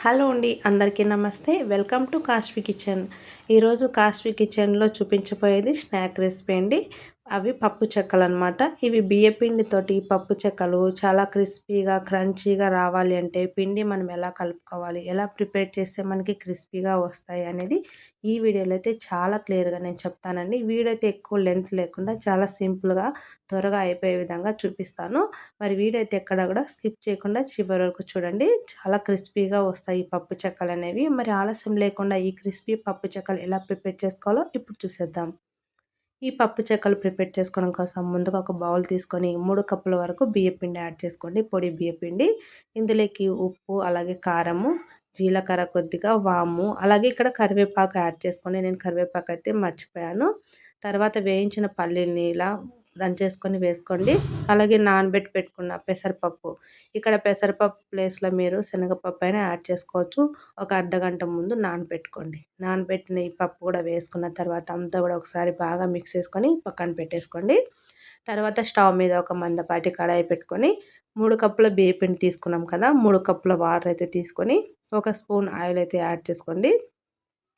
Hello అండి, అందరికీ నమస్తే. వెల్కమ్ టు కాస్ట్వి కిచెన్. ఈరోజు కాస్ట్వి కిచెన్లో చూపించబోయేది స్నాక్ రెసిపీ అండి. అవి పప్పు చెక్కలు అనమాట. ఇవి బియ్య పిండితోటి పప్పు చెక్కలు చాలా క్రిస్పీగా క్రంచీగా రావాలి అంటే పిండి మనం ఎలా కలుపుకోవాలి, ఎలా ప్రిపేర్ చేస్తే మనకి క్రిస్పీగా వస్తాయి అనేది ఈ వీడియోలో అయితే చాలా క్లియర్గా నేను చెప్తానండి. వీడియో అయితే ఎక్కువ లెంత్ లేకుండా చాలా సింపుల్గా త్వరగా అయిపోయే విధంగా చూపిస్తాను. మరి వీడియో అయితే ఎక్కడ కూడా స్కిప్ చేయకుండా చివరి వరకు చూడండి. చాలా క్రిస్పీగా వస్తాయి ఈ పప్పు చెక్కలు అనేవి. మరి ఆలస్యం లేకుండా ఈ క్రిస్పీ పప్పు చెక్కలు ఎలా ప్రిపేర్ చేసుకోవాలో ఇప్పుడు చూసేద్దాం. ఈ పప్పు చెక్కలు ప్రిపేర్ చేసుకోవడం కోసం ముందుగా ఒక బౌల్ తీసుకొని 3 కప్పుల వరకు బియ్యపిండి యాడ్ చేసుకోండి. పొడి బియ్యపిండి. ఇందులోకి ఉప్పు, అలాగే కారము, జీలకర్ర కొద్దిగా, వాము, అలాగే ఇక్కడ కరివేపాకు యాడ్ చేసుకోండి. నేను కరివేపాకు అయితే మర్చిపోయాను. తర్వాత వేయించిన పల్లీల్ని ఇలా దంచేసుకొని వేసుకోండి. అలాగే నానబెట్టి పెట్టుకున్న పెసరపప్పు. ఇక్కడ పెసరపప్పు ప్లేస్లో మీరు శనగపప్పు అయినా యాడ్ చేసుకోవచ్చు. ఒక అర్ధగంట ముందు నానబెట్టుకోండి. నానబెట్టిన ఈ పప్పు కూడా వేసుకున్న తర్వాత అంతా కూడా ఒకసారి బాగా మిక్స్ చేసుకొని పక్కన పెట్టేసుకోండి. తర్వాత స్టవ్ మీద ఒక మందపాటి కడాయి పెట్టుకొని 3 కప్పుల బియ్యపిండి తీసుకున్నాం కదా, 3 కప్పుల వాటర్ అయితే తీసుకొని 1 స్పూన్ ఆయిల్ అయితే యాడ్ చేసుకోండి.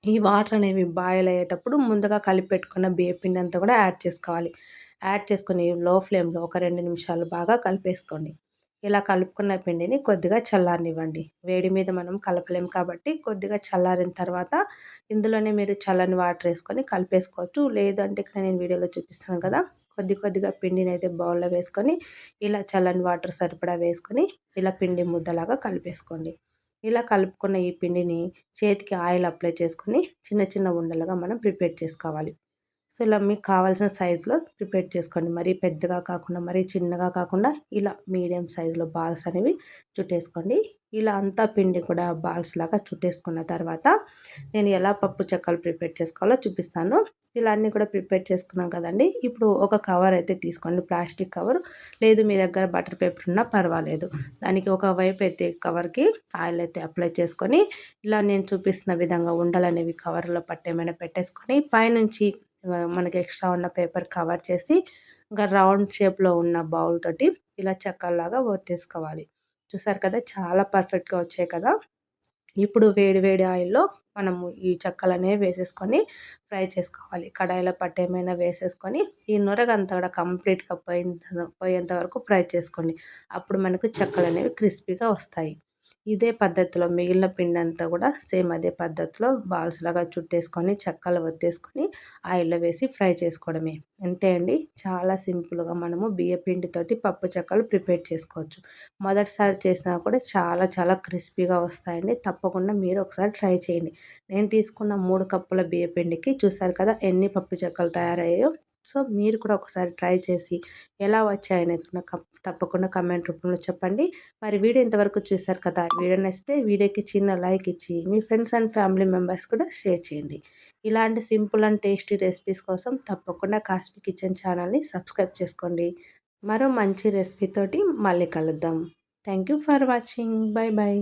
ఈ వాటర్ అనేవి బాయిల్ అయ్యేటప్పుడు ముందుగా కలిపి పెట్టుకున్న బియ్యపిండి అంతా కూడా యాడ్ చేసుకోవాలి. యాడ్ చేసుకొని లో ఫ్లేమ్లో ఒక 2 నిమిషాలు బాగా కలిపేసుకోండి. ఇలా కలుపుకున్న పిండిని కొద్దిగా చల్లారనివ్వండి. వేడి మీద మనం కలపలేం కాబట్టి కొద్దిగా చల్లారిన తర్వాత ఇందులోనే మీరు చల్లని వాటర్ వేసుకొని కలిపేసుకోవచ్చు. లేదంటే ఇక్కడ నేను వీడియోలో చూపిస్తాను కదా, కొద్దిగా పిండిని అయితే బౌల్లో వేసుకొని ఇలా చల్లని వాటర్ సరిపడా వేసుకొని ఇలా పిండి ముద్దలాగా కలిపేసుకోండి. ఇలా కలుపుకున్న ఈ పిండిని చేతికి ఆయిల్ అప్లై చేసుకొని చిన్న చిన్న ఉండలుగా మనం ప్రిపేర్ చేసుకోవాలి. సో ఇలా మీకు కావాల్సిన సైజులో ప్రిపేర్ చేసుకోండి. మరీ పెద్దగా కాకుండా మరీ చిన్నగా కాకుండా ఇలా మీడియం సైజులో బాల్స్ అనేవి చుట్టేసుకోండి. ఇలా అంతా పిండి కూడా బాల్స్ లాగా చుట్టేసుకున్న తర్వాత నేను ఎలా పప్పు చెక్కలు ప్రిపేర్ చేసుకోవాలో చూపిస్తాను. ఇలా అన్నీ కూడా ప్రిపేర్ చేసుకున్నాం కదండి. ఇప్పుడు ఒక కవర్ అయితే తీసుకోండి, ప్లాస్టిక్ కవర్. లేదు మీ దగ్గర బటర్ పేపర్ ఉన్నా పర్వాలేదు. దానికి ఒక వైపు అయితే కవర్కి ఆయిల్ అయితే అప్లై చేసుకొని ఇలా నేను చూపిస్తున్న విధంగా ఉండలు అనేవి కవర్లో పట్టేమైనా పెట్టేసుకొని పైనుంచి మనకి ఎక్స్ట్రా ఉన్న పేపర్ కవర్ చేసి ఇంకా రౌండ్ షేప్లో ఉన్న బౌల్ తోటి ఇలా చెక్కల్లాగా ఒత్తేసుకోవాలి. చూసారు కదా, చాలా పర్ఫెక్ట్గా వచ్చాయి కదా. ఇప్పుడు వేడి వేడి ఆయిల్లో మనము ఈ చెక్కలు అనేవి వేసేసుకొని ఫ్రై చేసుకోవాలి. కడాయిలో పట్టేమైనా వేసేసుకొని ఈ నొరగంతా కూడా కంప్లీట్గా పోయేంత వరకు ఫ్రై చేసుకోండి. అప్పుడు మనకు చెక్కలు అనేవి క్రిస్పీగా వస్తాయి. ఇదే పద్ధతిలో మిగిలిన పిండి అంతా కూడా సేమ్ అదే పద్ధతిలో బాల్స్ లాగా చుట్టేసుకొని చెక్కలు ఒత్తేసుకొని ఆయిల్లో వేసి ఫ్రై చేసుకోవడమే. అంతే అండి, చాలా సింపుల్గా మనము బియ్య పిండితోటి పప్పు చెక్కలు ప్రిపేర్ చేసుకోవచ్చు. మొదటిసారి చేసినా కూడా చాలా చాలా క్రిస్పీగా వస్తాయండి. తప్పకుండా మీరు ఒకసారి ట్రై చేయండి. నేను తీసుకున్న 3 కప్పుల బియ్య పిండికి చూసారు కదా ఎన్ని పప్పు చెక్కలు తయారయ్యాయో. సో మీరు కూడా ఒకసారి ట్రై చేసి ఎలా వచ్చాయనేది నాకు తప్పకుండా కమెంట్ రూపంలో చెప్పండి. మరి వీడియో ఇంతవరకు చూశారు కదా, వీడియో నచ్చితే వీడియోకి చిన్న లైక్ ఇచ్చి మీ ఫ్రెండ్స్ అండ్ ఫ్యామిలీ మెంబర్స్ కూడా షేర్ చేయండి. ఇలాంటి సింపుల్ అండ్ టేస్టీ రెసిపీస్ కోసం తప్పకుండా కాస్ట్వి కిచెన్ ఛానల్ని సబ్స్క్రైబ్ చేసుకోండి. మరో మంచి రెసిపీ తోటి మళ్ళీ కలుద్దాం. Thank you for watching. By by.